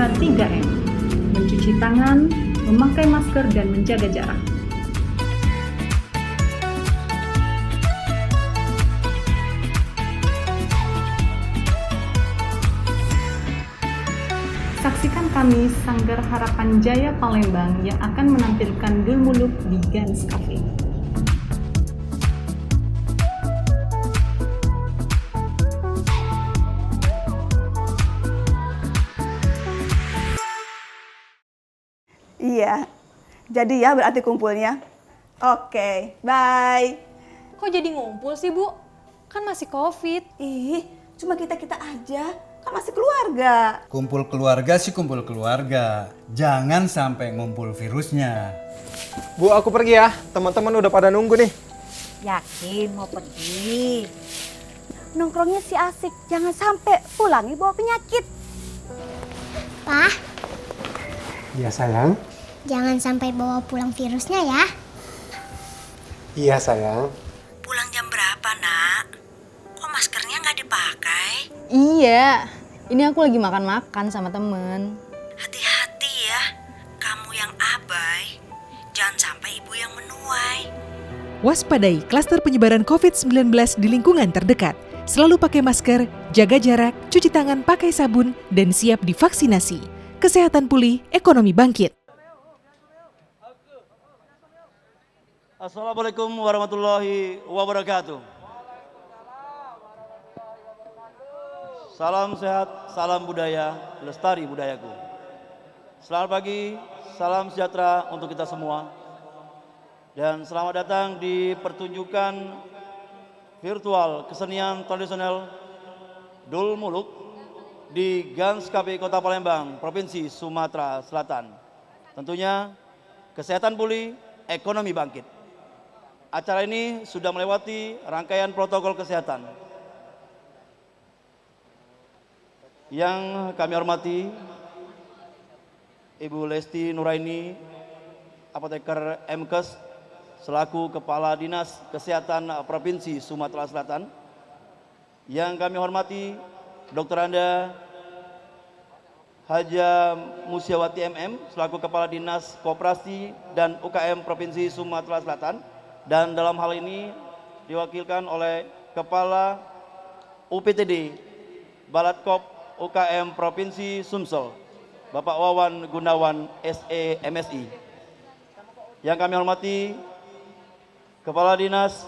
skala 3M, mencuci tangan, memakai masker, dan menjaga jarak. Saksikan kami Sanggar Harapan Jaya Palembang yang akan menampilkan Dul Muluk di Gans Cafe. Iya, jadi ya berarti kumpulnya. Oke, bye. Kok jadi ngumpul sih, Bu? Kan masih Covid. Ih, cuma kita-kita aja, kan masih keluarga. Kumpul keluarga sih kumpul keluarga. Jangan sampai ngumpul virusnya. Bu, aku pergi ya. Teman-teman udah pada nunggu nih. Yakin mau pergi? Nongkrongnya sih asik, jangan sampai pulangi bawa penyakit. Pak, Iya sayang. jangan sampai bawa pulang virusnya ya. Iya sayang. Pulang jam berapa, Nak? Kok maskernya nggak dipakai? Iya, ini aku lagi makan-makan sama temen. Hati-hati ya, kamu yang abai, jangan sampai ibu yang menuai. Waspadai klaster penyebaran COVID-19 di lingkungan terdekat. Selalu pakai masker, jaga jarak, cuci tangan pakai sabun, dan siap divaksinasi. Kesehatan pulih, ekonomi bangkit. Assalamualaikum warahmatullahi wabarakatuh. Salam sehat, salam budaya, lestari budayaku. Selamat pagi, salam sejahtera untuk kita semua. Dan selamat datang di pertunjukan virtual kesenian tradisional Dul Muluk di Gans Cafe Kota Palembang, Provinsi Sumatera Selatan. Tentunya kesehatan pulih, ekonomi bangkit. Acara ini sudah melewati rangkaian protokol kesehatan. Yang kami hormati Ibu Lesti Nuraini, Apoteker MKes, selaku Kepala Dinas Kesehatan Provinsi Sumatera Selatan. Yang kami hormati Dr. Anda Haja Musiawati MM, selaku Kepala Dinas Koperasi dan UKM Provinsi Sumatera Selatan. Dan dalam hal ini diwakilkan oleh Kepala UPTD Balatkop UKM Provinsi Sumsel, Bapak Wawan Gunawan SE MSI. Yang kami hormati Kepala Dinas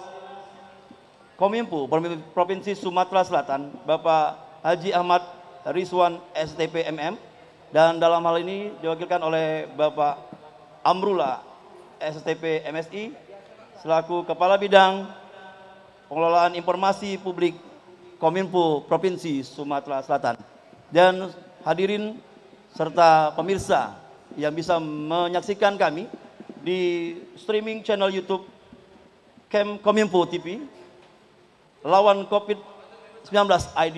Kominfo Provinsi Sumatera Selatan, Bapak Haji Ahmad Rizwan STP MM. Dan dalam hal ini diwakilkan oleh Bapak Amrullah STP MSI, selaku Kepala Bidang Pengelolaan Informasi Publik Kominfo Provinsi Sumatera Selatan. Dan hadirin serta pemirsa yang bisa menyaksikan kami di streaming channel YouTube Kominfo TV, Lawan COVID-19 ID,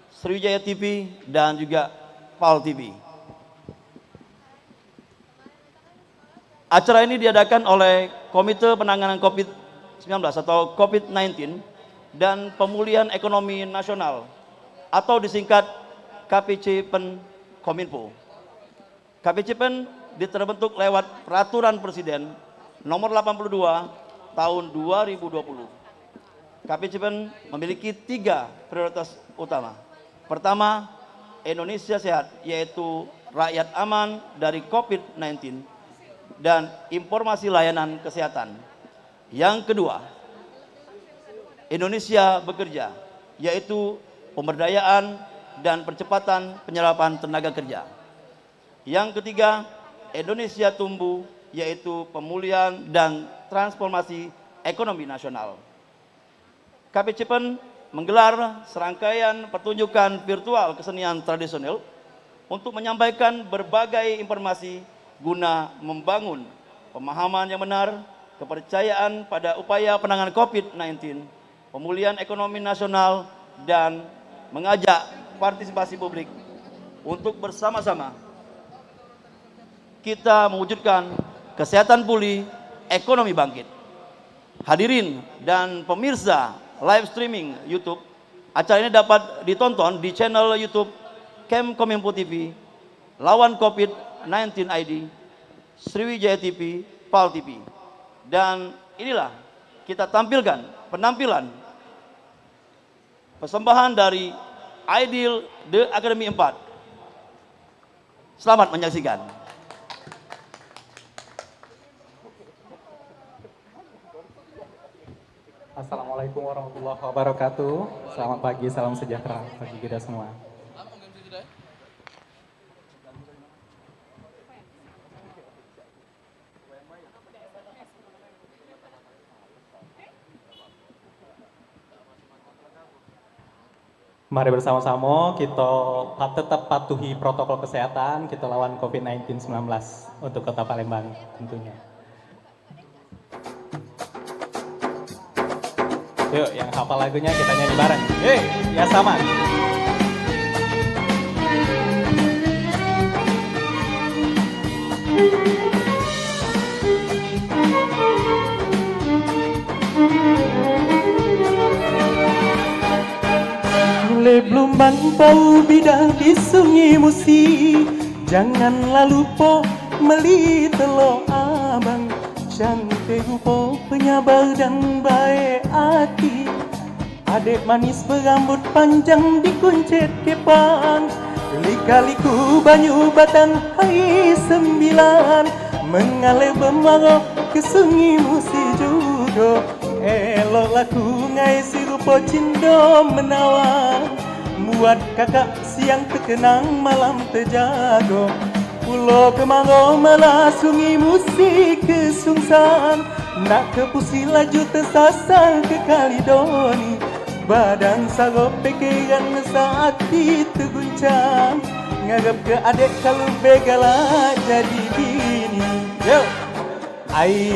Sriwijaya TV, dan juga PAL TV. Acara ini diadakan oleh Komite Penanganan COVID-19 atau COVID-19 dan Pemulihan Ekonomi Nasional atau disingkat KPCPEN Kominfo. KPCPEN terbentuk lewat Peraturan Presiden Nomor 82 Tahun 2020. KPCPEN memiliki 3 prioritas utama. Pertama, Indonesia sehat, yaitu rakyat aman dari COVID-19 dan informasi layanan kesehatan. Yang kedua, Indonesia bekerja, yaitu pemberdayaan dan percepatan penyerapan tenaga kerja. Yang ketiga, Indonesia tumbuh, yaitu pemulihan dan transformasi ekonomi nasional. KPCPEN menggelar serangkaian pertunjukan virtual kesenian tradisional untuk menyampaikan berbagai informasi guna membangun pemahaman yang benar, kepercayaan pada upaya penanganan COVID-19, pemulihan ekonomi nasional, dan mengajak partisipasi publik untuk bersama-sama kita mewujudkan kesehatan pulih, ekonomi bangkit. Hadirin dan pemirsa live streaming YouTube, acara ini dapat ditonton di channel YouTube Kominfo TV, Lawan COVID-19 ID, Sriwijaya TV, PAL TV. Dan inilah kita tampilkan penampilan persembahan dari Ideal The Academy 4. Selamat menyaksikan. Assalamualaikum warahmatullahi wabarakatuh. Selamat pagi, salam sejahtera bagi kita semua. Mari bersama-sama kita tetap patuhi protokol kesehatan, kita lawan COVID-19 untuk Kota Palembang tentunya. Yuk, yang hafal lagunya kita nyanyi bareng. Hei, ya sama. Mulai belumbang bau bidang di sungai Musi, janganlah lupa meli telur abang. Cantik rupa, penyabar dan baik hati. Adik manis berambut panjang dikuncit kepang. Lika-liku banyu batang hari 9, mengalir bermarah ke sungai Musi juga. Elok laku ngai si rupa cindo menawan, buat kakak siang terkenang malam terjaga. Pulau kemarau malah sungai Musi kesungsan, nak ke Pusi laju tersasar ke Kalidoni. Badan sarap pikiran saat terguncang, ngarep ke adik kalau begala jadi bini. Yo! Ay,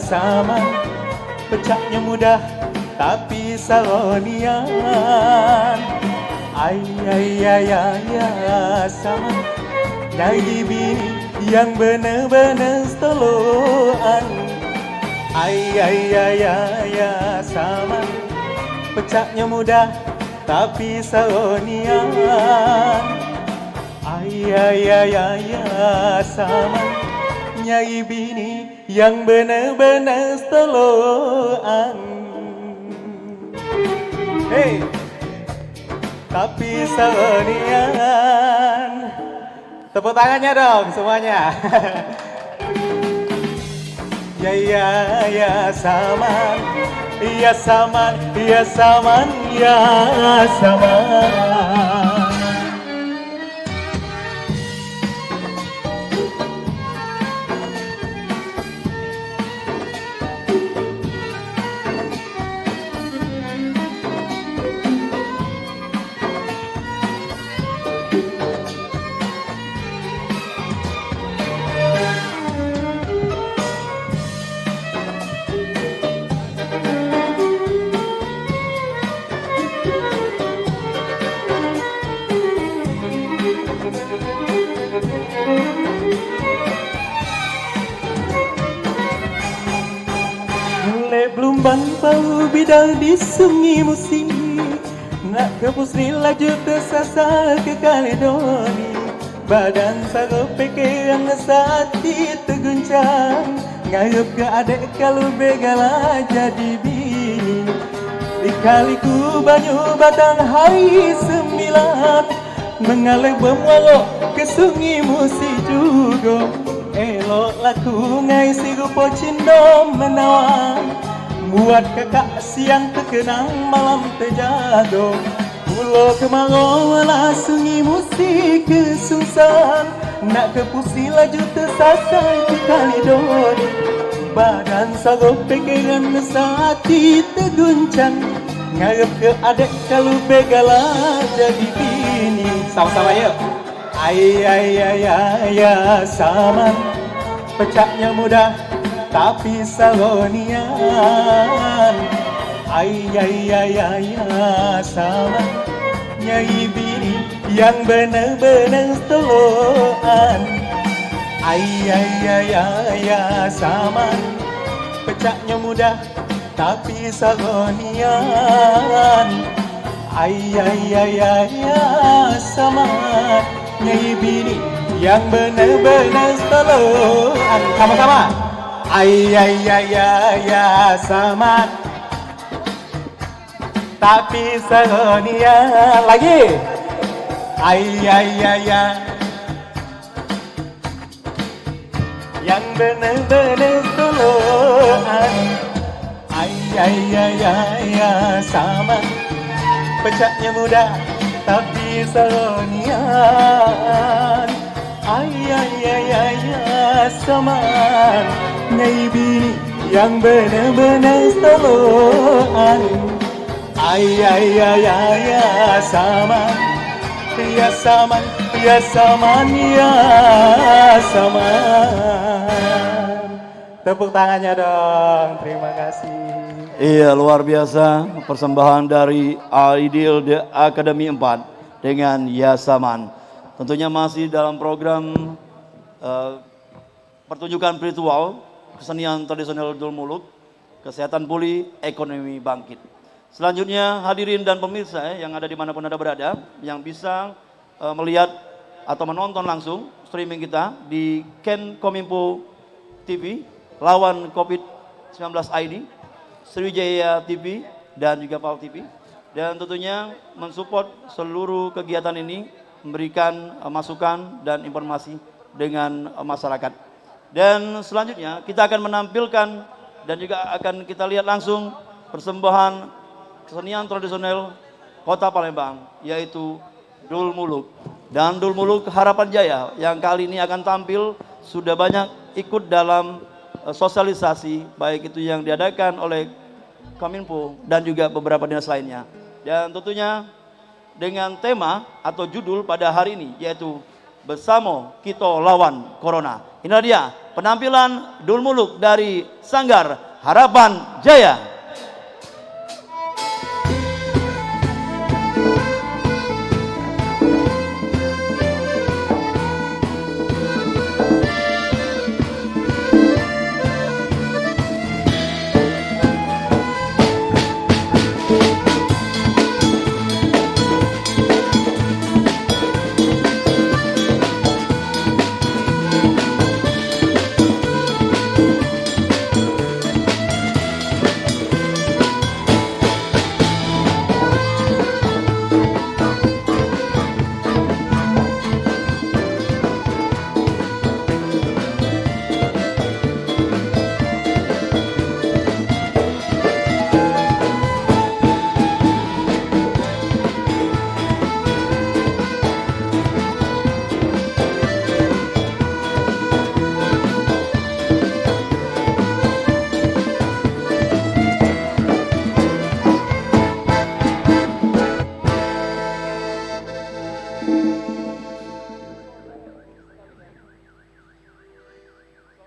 sama, pecahnya mudah tapi saronian. Ay, sama, jadi bini yang bener-bener setoloan. Ay, sama, pecahnya mudah tapi saronian. Ay, sama, nyari bini yang bener-bener setoloan. Hey, tapi saronian. Tepuk tangannya dong semuanya. Ya saman, ya saman, ya saman, ya saman. Belumbang bau bidang di sungai Musi, nak ke Pusri laju tersasar ke Kalidoni. Badan sarap pikiran saat terguncang, ngarep ke adik kalau begala jadi bini. Lika-liku banyu batang hari 9, mengalir bermuara ke sungai Musi juga. Elok laku ngai si rupa cindo menawan, buat kakak siang terkenang malam terjaga. Pulau kemarau malah sungai Musi kesungsan, nak ke Pusi laju tersasar ke Kalidoni. Badan sarap pikiran saat terguncang, ngarep ke adik kalau begala jadi bini. Sama-sama yuk. Ay, saman, pecahnya mudah tapi saronian. Ay, sama, nyari bini yang bener-bener setoloan. Ay, sama, pecahnya mudah tapi saronian. Ay, sama, Nyai bini yang bener-bener seteluan. Sama-sama. Ayah sama. Tapi seronia lagi. Ayah yang bener-bener seteluan. Ayah sama. Pecahnya muda tapi seronian. Ayah saman. Nyai bini yang bener-bener seteluan. Ayah saman. Ya saman, ya saman, ya saman. Tepuk tangannya dong, terima kasih. Iya, luar biasa persembahan dari Ideal The Academy 4 dengan Yasaman. Tentunya masih dalam program pertunjukan virtual kesenian tradisional Dul Muluk, kesehatan pulih, ekonomi bangkit. Selanjutnya hadirin dan pemirsa yang ada dimanapun Anda berada, yang bisa melihat atau menonton langsung streaming kita di Ken Kominfo TV, lawan COVID-19 ID, Sriwijaya TV, dan juga PAL TV. Dan tentunya mensupport seluruh kegiatan ini, memberikan masukan dan informasi dengan masyarakat. Dan selanjutnya kita akan menampilkan dan juga akan kita lihat langsung persembahan kesenian tradisional Kota Palembang, yaitu Dul Muluk. Dan Dul Muluk Harapan Jaya yang kali ini akan tampil sudah banyak ikut dalam sosialisasi, baik itu yang diadakan oleh Kominfo dan juga beberapa dinas lainnya. Dan tentunya dengan tema atau judul pada hari ini, yaitu Bersama Kita Lawan Corona. Inilah dia penampilan Dul Muluk dari Sanggar Harapan Jaya.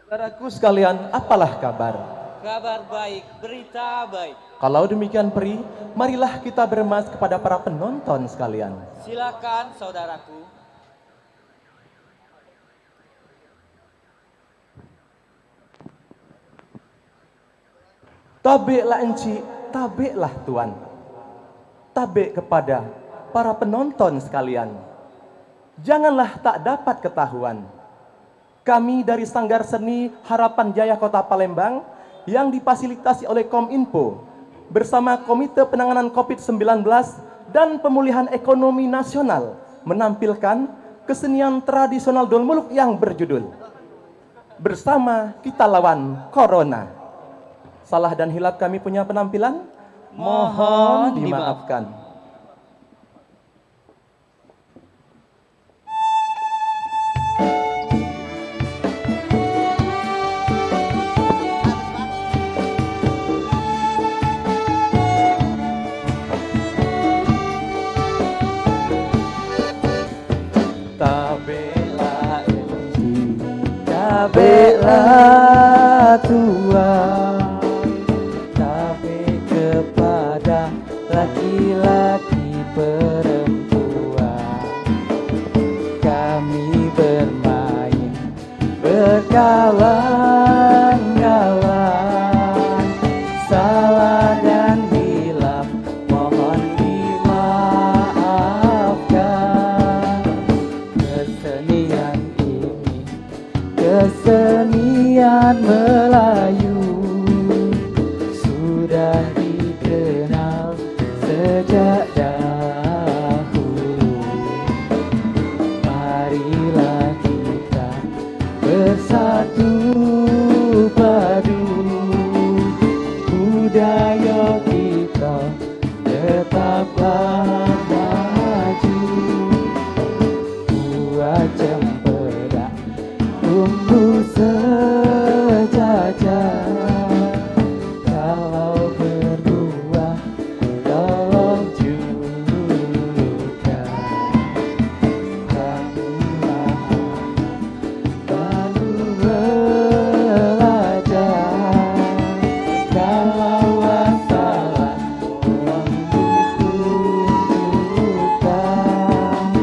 Saudaraku sekalian, apalah kabar? Kabar baik, berita baik. Kalau demikian Pri, marilah kita bermas kepada para penonton sekalian. Silakan saudaraku. Tabiklah enci, tabiklah tuan. Tabik kepada para penonton sekalian. Janganlah tak dapat ketahuan. Kami dari Sanggar Seni Harapan Jaya Kota Palembang yang difasilitasi oleh Kominfo bersama Komite Penanganan COVID-19 dan Pemulihan Ekonomi Nasional menampilkan kesenian tradisional Dul Muluk yang berjudul Bersama Kita Lawan Corona. Salah dan hilap kami punya penampilan, mohon dimaafkan. Tabela enci, tabela Tuhan, tabe kepada laki-laki perempuan. Kami bermain berkawan-kawan, salah dan hilaf mohon dimaafkan. bersatu padu, budaya kita tetaplah maju. Buah cempedak tumbuh sejajar, kalau berbuah tolong juga. Kamilah baru belajar, kalau salah tolong ditunjukkan.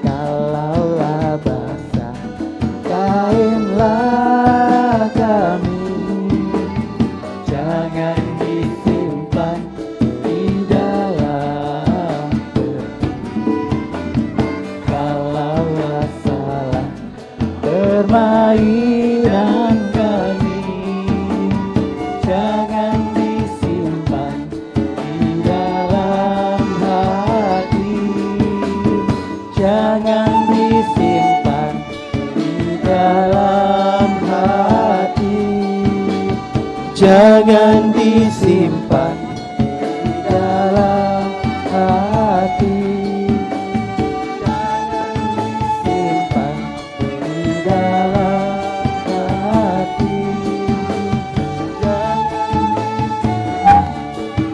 Kalaulah basah kainlah kami, jangan disimpan di dalam peti. Kalaulah salah permainan kami, jangan disimpan di dalam hati, jangan disimpan di dalam hati, jangan disimpan di dalam hati, jangan disimpan di dalam hati, jangan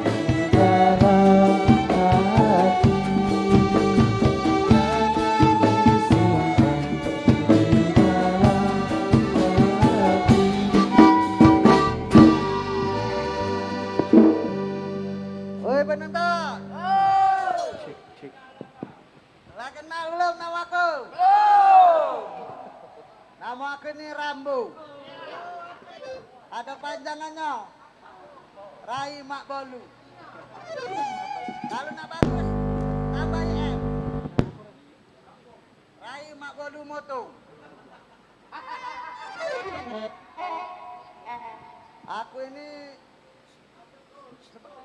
di dalam hati, jangan disimpan di dalam hati. Oi penonton. Lah kenal belum namaku? Nama aku ini Rambo. Ada panjangannya. Rai Mak Bolu. Kalau nak bagus, tambah M. Rai Mak Bolu Moto. Aku ini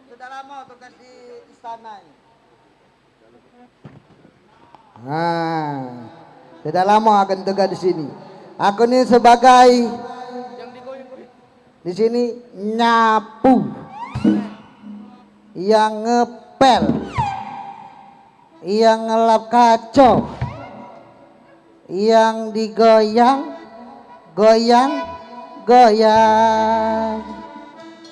sudah lama tugas di istana ini. Sudah lama akan tugas di sini. Aku ini sebagai di sini nyapu, yang ngepel, yang ngelap kacau, yang digoyang, goyang.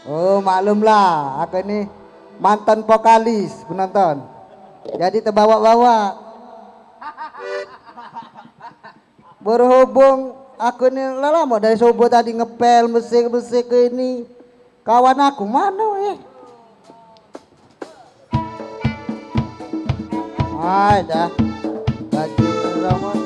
Oh maklumlah, aku ini mantan vokalis penonton, jadi terbawa-bawa. Berhubung aku ini lama dari subuh tadi ngepel musik-musik ini, kawan aku mana dah baju rambut.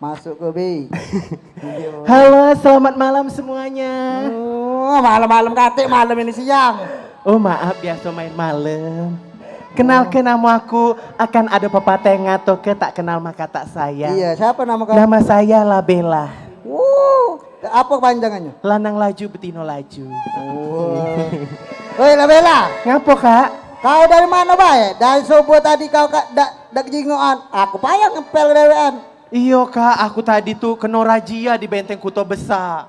Masuk ke B. Halo, selamat malam semuanya. Oh, malam-malam katik, malam ini siang. Oh maaf, biasa main malam. Kenalkan nama aku, akan ada pepatah yang ngato ke tak kenal maka tak sayang. Iya, siapa nama kamu? Nama saya Labella. Apa panjangannya? Lanang laju, betino laju. Woi Labella. Ngapo kak? Kau dari mana bae? Dari subuh tadi kau dak jingoan. Aku payah ngepel dewean. Iyo kak, aku tadi tuh kena razia di Benteng Kuto Besar.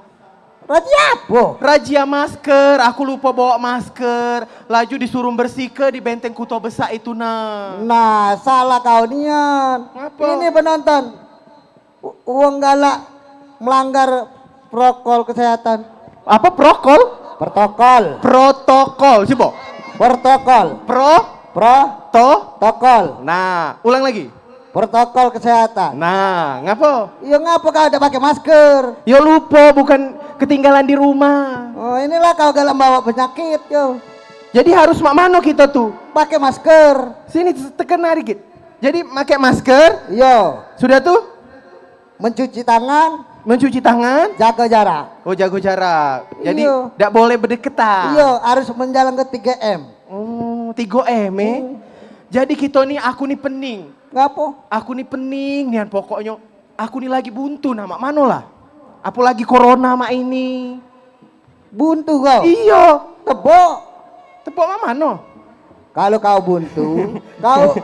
Razia apa? Razia masker, aku lupa bawa masker. Laju disuruh bersihkan di Benteng Kuto Besar itu Nah, salah kau nian. Ini penonton. Uang galak melanggar protokol kesehatan. Apa protokol? Protokol. Coba. Protokol. Protokol. Nah, ulang lagi. Protokol kesehatan. Nah, ngapo? Ya ngapo kau ada pakai masker? Ya lupa, bukan ketinggalan di rumah. Oh inilah kau galang bawa penyakit yo. Jadi harus mak mano kita tuh? Pakai masker. Sini tekan dikit. Jadi pakai masker? Yo. Sudah tuh? Mencuci tangan. Mencuci tangan? Jaga jarak. Oh jaga jarak. Jadi tidak boleh berdekatan. Iya, harus menjalan ke 3M. Oh 3M Jadi kita nih, aku nih pening. Ngapo? Aku nih pening nian pokoknya. Aku nih lagi buntu nama mano lah. Apalagi corona mak ini. Buntu kau? Iya. Tebok. Tebok mano? Kalau kau buntu, kau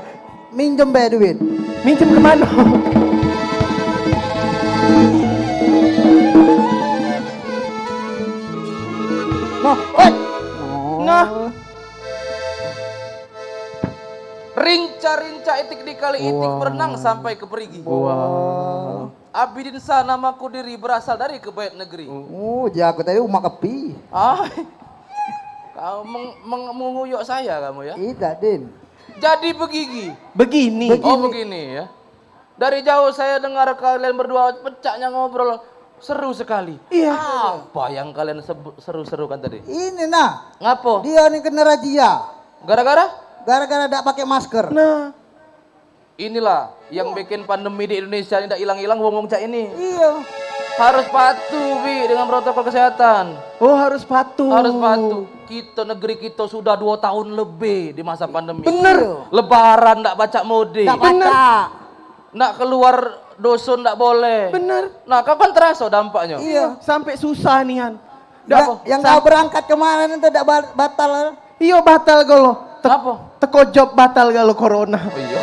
minjem be duit. Minjem kemana? Noh, woi. Nah. Rinca-rinca itik di kali itik berenang sampai ke perigi. Abidin sa namaku diri berasal dari kebaik negeri. Jago tadi umak kepi. Kau menguyuk saya kamu ya? Tidak, Din. Jadi begini. Begini. Oh begini ya. Dari jauh saya dengar kalian berdua pecahnya ngobrol. Seru sekali. Iya. Apa yang kalian seru-serukan tadi? Ini nah. Ngapo? Dia nih kena razia. Gara-gara? Gara-gara tidak pakai masker. Nah. Inilah yang bikin pandemi di Indonesia ini tidak hilang-hilang wong-wong cak ini. Iya. Harus patuh Bi dengan protokol kesehatan. Oh harus patuh. Harus patuh. Kita negeri kita sudah 2 tahun lebih di masa pandemi. Bener. Lebaran ndak baca mode. Tidak baca. Ndak keluar dusun ndak boleh. Bener. Nah kapan terasa dampaknya? Iya. Sampai susah nian. Yang kau berangkat kemarin itu tidak batal. Iya batal galo. Apa? Teko job batal galo corona. Oh, iya.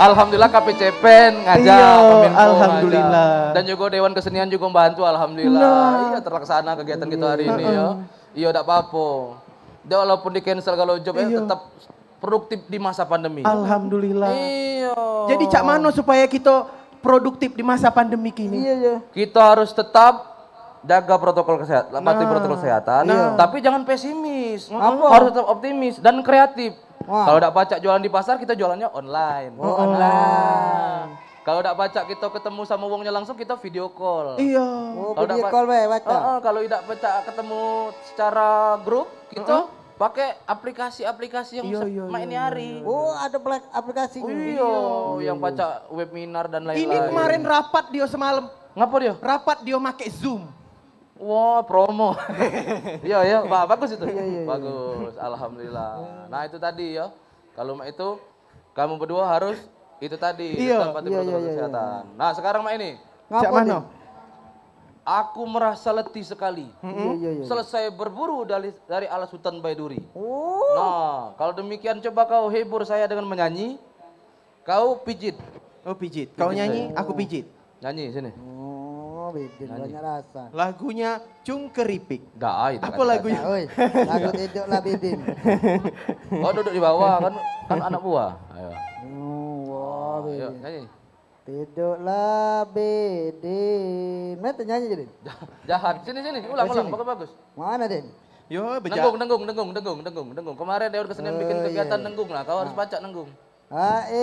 Alhamdulillah KPCP ngajak, iya, Kominfo alhamdulillah. ngajak. Dan juga Dewan Kesenian juga membantu alhamdulillah. Nah. Iya terlaksana kegiatan kita hari ini ya. Iya enggak apa-apa. Dia walaupun di cancel kalau job tetap produktif di masa pandemi. Alhamdulillah. Iya. Jadi cak mano supaya kita produktif di masa pandemi ini? Iya. Kita harus tetap jaga protokol kesehatan, patuhi protokol kesehatan, tapi jangan pesimis. Harus tetap optimis dan kreatif. Kalau tidak pacak jualan di pasar, kita jualannya online. Online. Kalau tidak pacak kita ketemu sama wongnya langsung, kita video call. Iya. Kalau video call baca. Kalau tidak pacak ketemu secara grup, kita pakai aplikasi-aplikasi yang main hari. Oh, ada aplikasi. Iya, yang pacak webinar dan lain-lain. Ini kemarin rapat dia semalam. Ngapa dia? Rapat dia make Zoom. Wah, promo. Iya, ya, bagus itu. Bagus, alhamdulillah. Nah, itu tadi ya. Kalau itu kamu berdua harus itu tadi, tetap patuhi protokol kesehatan. Nah, sekarang Mak ini. Cak mano? Aku merasa letih sekali. Selesai berburu dari alas hutan Baiduri. Nah, kalau demikian coba kau hibur saya dengan menyanyi. Kau pijit. Oh, pijit. Kau nyanyi, aku pijit. Nyanyi sini. Bidin banyak rasa. Lagunya Cung Keripik. Itu apa lagunya? Lagu tidur lah Bidin. Oh duduk di bawah kan anak buah. Ayo. Ayo nyanyi. Tidurlah Bidin. Mana nyanyi jadi? Jahat. Sini ulang bagus. Mana Den? Yo Nenggung. Kemarin Dewan Kesenian bikin kegiatan nenggung lah. Kau harus pacak nenggung. Allah.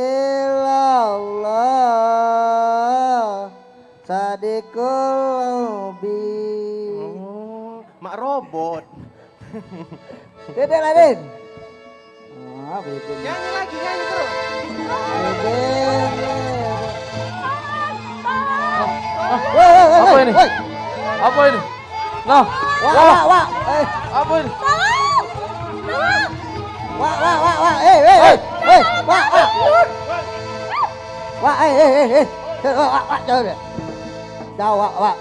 Sadikul Mak robot. Tidak lah Den. Bidin. Nyanyi terus. Apa ini? Apa ini? Nah, wah. Apa ini? Wah. Coba. Jawab, Wak.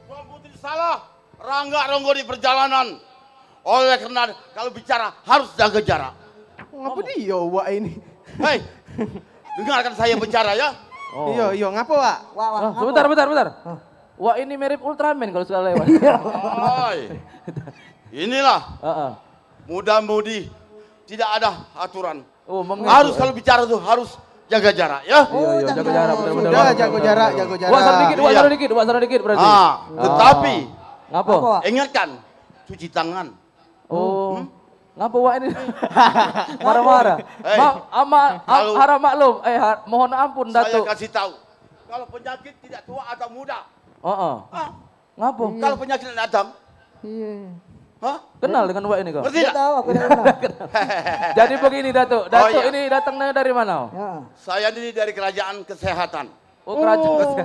Tuan Putri salah. Rangga Ronggo di perjalanan. Oleh karena kalau bicara harus jaga jarak. Ngapa dia Wak ini? Hei, dengarkan saya bicara ya. Iya, ngapa Wak? Sebentar. Wak ini mirip Ultraman kalau sudah lewat. Inilah muda-mudi tidak ada aturan. Harus kalau bicara tuh harus jaga jarak ya. Iya, jaga jarak benar-benar. Sudah jaga jarak. Wak sana dikit berarti. Tetapi ngapa? Ingatkan cuci tangan. Ngapa Wak ini? Marah-marah. Harap maklum, mohon ampun Datuk. Saya kasih tahu. Kalau penyakit tidak tua atau muda. Ngapa? Kalau penyakit datang. Kenal dengan Wak ini kau? Ngerti tidak? Tahu aku kenal. Jadi begini Datuk. Datuk ini datangnya dari mana? Saya ini dari kerajaan kesehatan. Kerajaan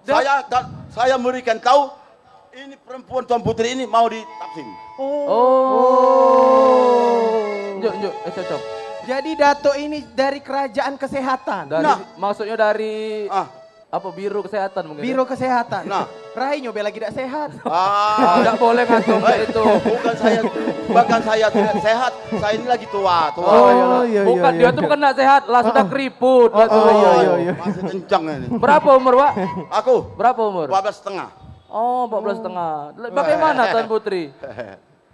kesehatan. Saya memberikan tahu ini perempuan Tuan Putri ini mau ditapsin. Yuk. cocok. Jadi Dato ini dari kerajaan kesehatan. Dari, maksudnya dari apa biro kesehatan mungkin? Biro kesehatan. Nah, Rai nyoba lagi tidak sehat. Tidak boleh ngatur itu. Bahkan saya tidak sehat. Saya ini lagi tua. Iya, bukan dia tuh bukan tidak sehat, lah sudah keriput. Iya. Masih kencang ini. Berapa umur, Pak? Aku Berapa umur? 12,5. Oh, 14,5. Bagaimana Tuan Putri?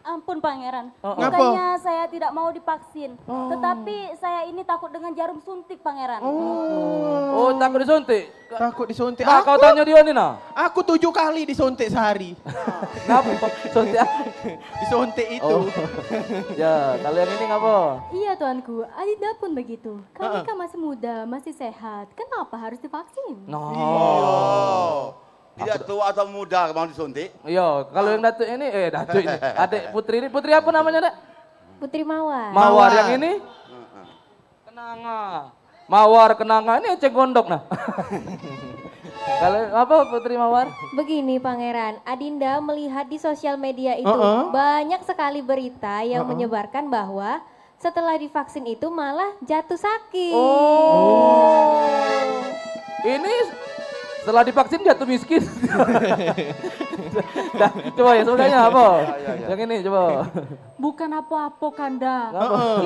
Ampun Pangeran, Ngapa? bukannya saya tidak mau divaksin, tetapi saya ini takut dengan jarum suntik Pangeran. Oh, takut disuntik? Takut disuntik. Nah, kau tanya dia nih nah. Aku 7 kali disuntik sehari. Ngapa? Suntik apa? Disuntik itu. Ya, kalian ini ngapa? Iya tuanku, Adinda pun begitu. Kami kan masih muda, masih sehat. Kenapa harus divaksin? Tidak tua atau muda mau disuntik? Iya, kalau yang Datuk ini, Datuk ini, adik Putri ini, Putri apa namanya, Dek? Putri Mawar. Mawar yang ini? Kenanga. Mawar, kenanga, ini eceng gondok nah. Kalau apa Putri Mawar? Begini Pangeran, Adinda melihat di sosial media itu banyak sekali berita yang menyebarkan bahwa setelah divaksin itu malah jatuh sakit. Ini setelah divaksin jatuh miskin. Nah, coba ya sebenarnya apa? Yang ini coba. Bukan apa-apa Kanda.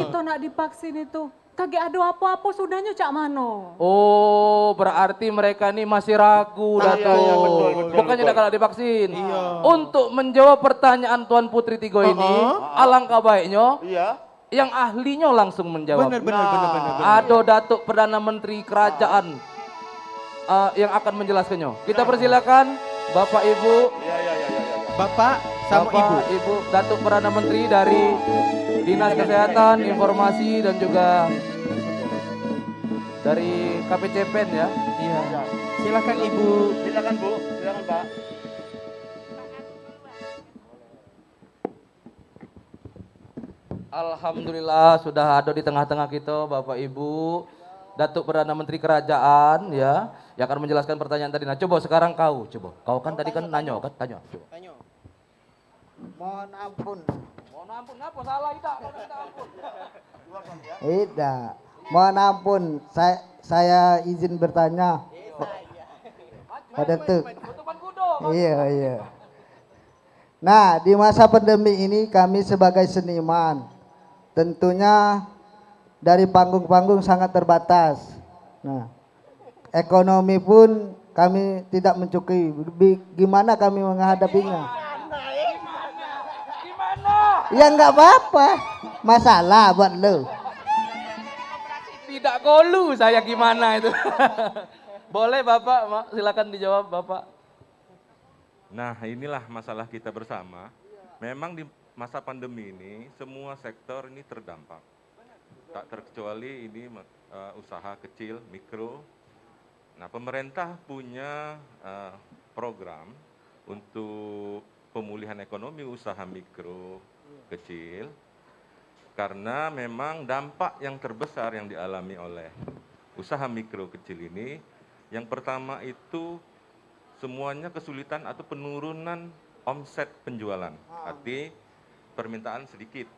Kita nak divaksin itu. Kagak ada apa-apa sudahnya Cak Mano. Oh, berarti mereka ini masih ragu, Datuk. Bukannya udah kalau divaksin. Untuk menjawab pertanyaan Tuan Putri Tigo ini, alangkah baiknya yang ahlinya langsung menjawab. Benar. Ada Datuk Perdana Menteri Kerajaan yang akan menjelaskannya. Kita persilakan Bapak Ibu. Bapak sama Ibu. Datuk Perdana Menteri dari Dinas Kesehatan, Informasi dan juga dari KPCPEN ya. Iya. Silakan Ibu. Silakan Bu, silakan Pak. Alhamdulillah sudah ada di tengah-tengah kita Bapak Ibu. Datuk Perdana Menteri Kerajaan ya, yang akan menjelaskan pertanyaan tadi. Nah, coba sekarang kau, coba. Kau kan tadi kan nanya, kan tanya. Coba. Mohon ampun. Mohon ampun, ngapa salah kita? Ampun. Tidak. Mohon ampun, saya izin bertanya. Pak Datuk. Iya. Nah, di masa pandemi ini kami sebagai seniman tentunya dari panggung-panggung sangat terbatas. Nah, ekonomi pun kami tidak mencukupi. Gimana kami menghadapinya? Ya nggak apa-apa. Masalah buat lo. Tidak kolu saya gimana itu. Boleh Bapak, silakan dijawab Bapak. Nah, inilah masalah kita bersama. Memang di masa pandemi ini semua sektor ini terdampak. Tak terkecuali ini usaha kecil, mikro. Nah, pemerintah punya program untuk pemulihan ekonomi usaha mikro, kecil. Karena memang dampak yang terbesar yang dialami oleh usaha mikro kecil ini, yang pertama itu semuanya kesulitan atau penurunan omset penjualan, arti permintaan sedikit.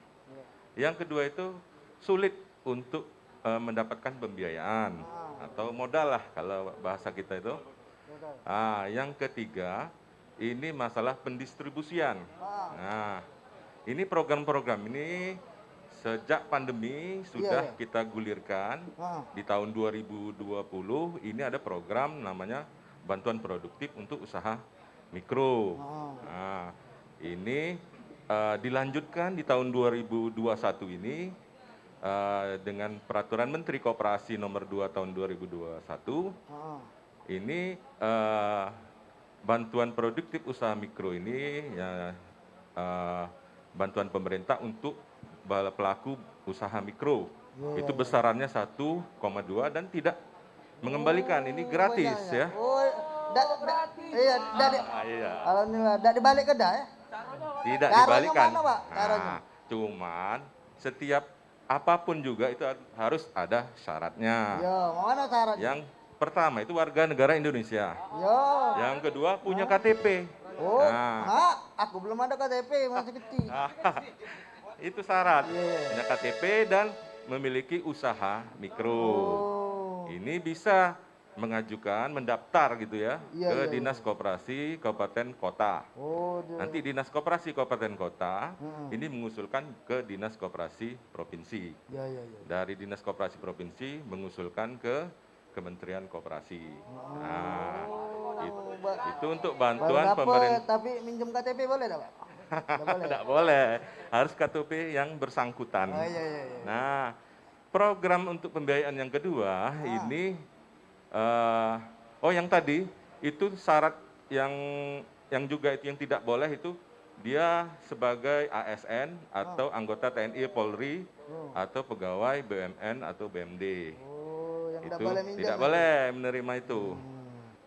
Yang kedua itu sulit untuk mendapatkan pembiayaan atau modal lah kalau bahasa kita itu. Yang ketiga ini masalah pendistribusian. Nah, ini program-program ini sejak pandemi sudah kita gulirkan. Di tahun 2020 ini ada program namanya bantuan produktif untuk usaha mikro. Nah, ini dilanjutkan di tahun 2021 ini dengan peraturan Menteri Koperasi nomor 2 tahun 2021. Ini bantuan produktif usaha mikro ini ya, bantuan pemerintah untuk pelaku usaha mikro. Itu besarannya 1,2 dan tidak mengembalikan, ini gratis ya. Alhamdulillah, tidak dibalik ke dah ya? Tidak dibalikan. Cuman setiap apapun juga itu harus ada syaratnya. Mana syaratnya? Yang pertama itu warga negara Indonesia. Yang kedua punya KTP. Aku belum ada KTP, masih kecil. itu syarat. Punya KTP dan memiliki usaha mikro. Ini bisa mengajukan, mendaftar gitu ya, ke Dinas Koperasi Kabupaten Kota. Nanti Dinas Koperasi Kabupaten Kota ini mengusulkan ke Dinas Koperasi Provinsi. Dari Dinas Koperasi Provinsi mengusulkan ke Kementerian Koperasi. Nah, itu untuk bantuan pemerintah. Tapi minjem KTP boleh tak, Pak? Tidak boleh, harus KTP yang bersangkutan. Nah, program untuk pembiayaan yang kedua ini, yang tadi itu syarat yang juga itu yang tidak boleh itu dia sebagai ASN atau anggota TNI Polri atau pegawai BUMN atau BUMD. Itu tidak boleh menerima itu.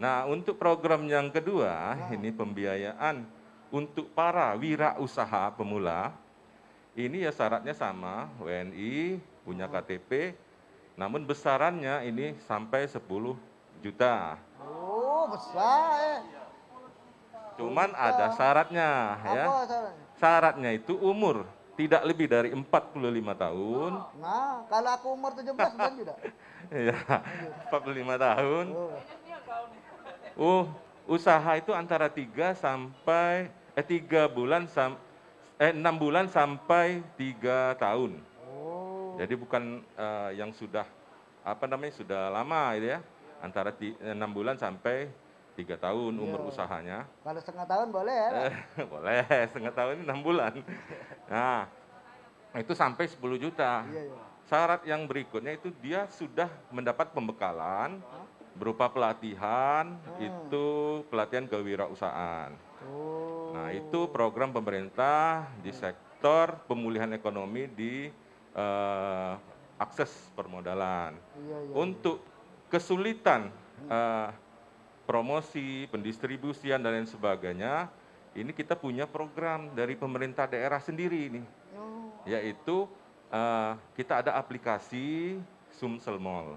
Nah, untuk program yang kedua ini pembiayaan untuk para wirausaha pemula. Ini ya syaratnya sama, WNI, punya KTP, namun besarannya ini sampai 10 juta. Oh, besar. Cuman ada syaratnya ya. Apa syaratnya? Syaratnya itu umur tidak lebih dari 45 tahun. Nah, kalau aku umur 17 kan juga. Ya, 45 tahun. Usaha itu antara 6 bulan sampai 3 tahun. Jadi bukan yang sudah sudah lama gitu ya. Antara 6 bulan sampai 3 tahun umur usahanya. Kalau setengah tahun boleh ya? Boleh, setengah tahun 6 bulan. Nah, itu sampai 10 juta. Syarat yang berikutnya itu dia sudah mendapat pembekalan berupa pelatihan, itu pelatihan kewirausahaan. Nah, itu program pemerintah di sektor pemulihan ekonomi di akses permodalan. Untuk kesulitan promosi, pendistribusian dan lain sebagainya, ini kita punya program dari pemerintah daerah sendiri ini, yaitu kita ada aplikasi Sumsel Mall.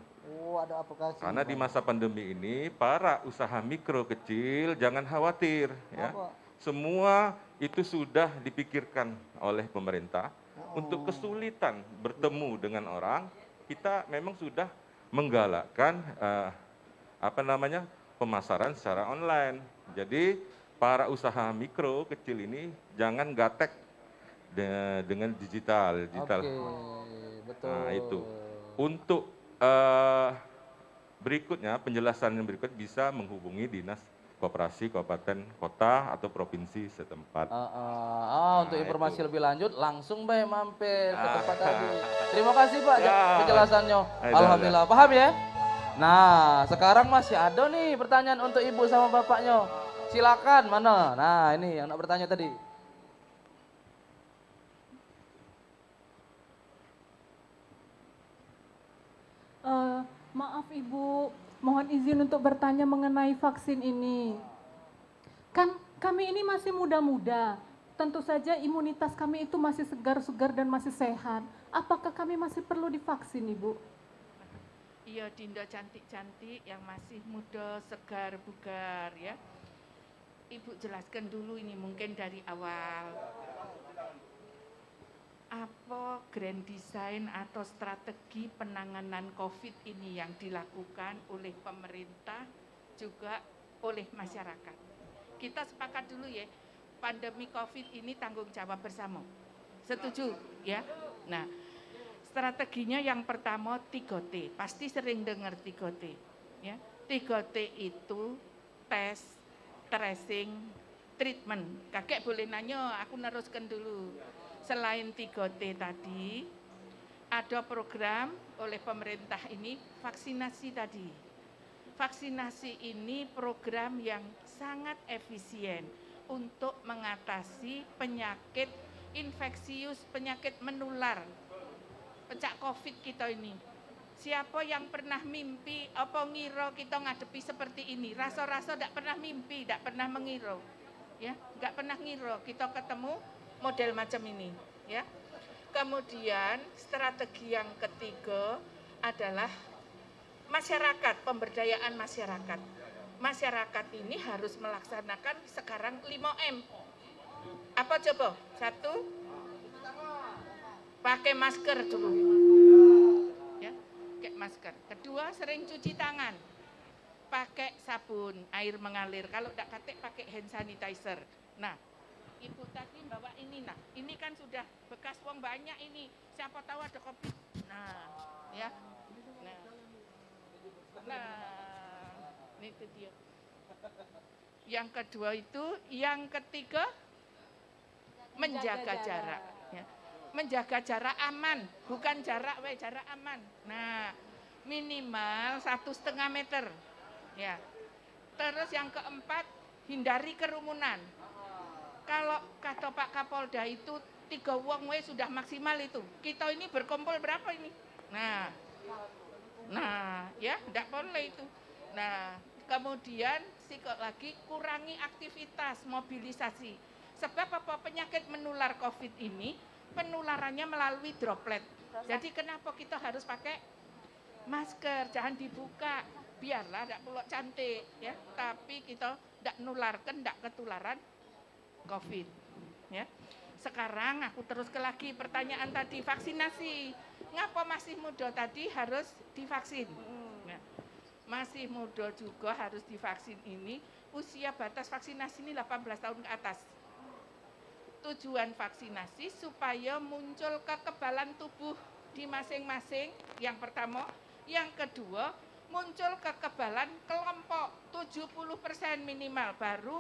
Ada aplikasi. Karena di masa pandemi ini para usaha mikro kecil jangan khawatir ya. Semua itu sudah dipikirkan oleh pemerintah. Untuk kesulitan bertemu dengan orang, kita memang sudah menggalakkan pemasaran secara online. Jadi para usaha mikro kecil ini jangan gatek dengan digital. Betul. Nah, itu. Untuk berikutnya, penjelasan yang berikut bisa menghubungi Dinas Koperasi Kabupaten Kota atau provinsi setempat. Untuk informasi lebih lanjut langsung mampir ke tempat tadi. Terima kasih Pak penjelasannya. Alhamdulillah paham ya. Nah, sekarang masih ada nih pertanyaan untuk Ibu sama Bapaknya. Silakan, mana? Nah, ini yang nak bertanya tadi. Maaf Ibu, mohon izin untuk bertanya mengenai vaksin ini. Kan kami ini masih muda-muda, tentu saja imunitas kami itu masih segar-segar dan masih sehat. Apakah kami masih perlu divaksin Ibu? Iya Dinda cantik-cantik yang masih muda, segar, bugar ya. Ibu jelaskan dulu ini mungkin dari awal. Apa grand design atau strategi penanganan COVID ini yang dilakukan oleh pemerintah juga oleh masyarakat. Kita sepakat dulu ya, pandemi COVID ini tanggung jawab bersama. Setuju ya? Nah, strateginya yang pertama 3T, pasti sering dengar 3T. Ya. 3T itu tes, tracing, treatment. Kakek boleh nanya, aku neruskan dulu. Selain 3T tadi, ada program oleh pemerintah ini vaksinasi tadi. Vaksinasi ini program yang sangat efisien untuk mengatasi penyakit infeksius, penyakit menular, pecah COVID kita ini. Siapa yang pernah mimpi apa ngira kita ngadepi seperti ini? Rasa-rasa tidak pernah mimpi, tidak pernah mengira. Ya, nggak pernah ngira kita ketemu model macam ini, ya. Kemudian strategi yang ketiga adalah masyarakat, pemberdayaan masyarakat. Masyarakat ini harus melaksanakan sekarang 5M. Apa coba? 1, pakai masker dulu. Ya, pakai masker. Kedua, sering cuci tangan. Pakai sabun, air mengalir. Kalau tidak katek pakai hand sanitizer. Nah, Ibu tadi bawa ini, nah ini kan sudah bekas uang banyak ini. Siapa tahu ada COVID. Nah, ya. Nah, ini itu dia. Yang kedua itu, yang ketiga menjaga jarak. Ya. Menjaga jarak aman, bukan jarak jarak aman. Nah, minimal 1,5 meter. Ya. Terus yang keempat, hindari kerumunan. Kalau kata Pak Kapolda itu 3 wong sudah maksimal itu. Kita ini berkumpul berapa ini? Nah, ya, tidak boleh itu. Nah, kemudian lagi kurangi aktivitas mobilisasi. Sebab apa? Penyakit menular COVID ini penularannya melalui droplet. Jadi kenapa kita harus pakai masker? Jangan dibuka. Biarlah tidak perlu cantik, ya. Tapi kita tidak nularkan, tidak ketularan COVID. Ya. Sekarang aku terus lagi pertanyaan tadi, vaksinasi. Ngapa masih muda tadi harus divaksin? Ya. Masih muda juga harus divaksin ini. Usia batas vaksinasi ini 18 tahun ke atas. Tujuan vaksinasi supaya muncul kekebalan tubuh di masing-masing. Yang pertama, yang kedua, muncul kekebalan kelompok 70% minimal, baru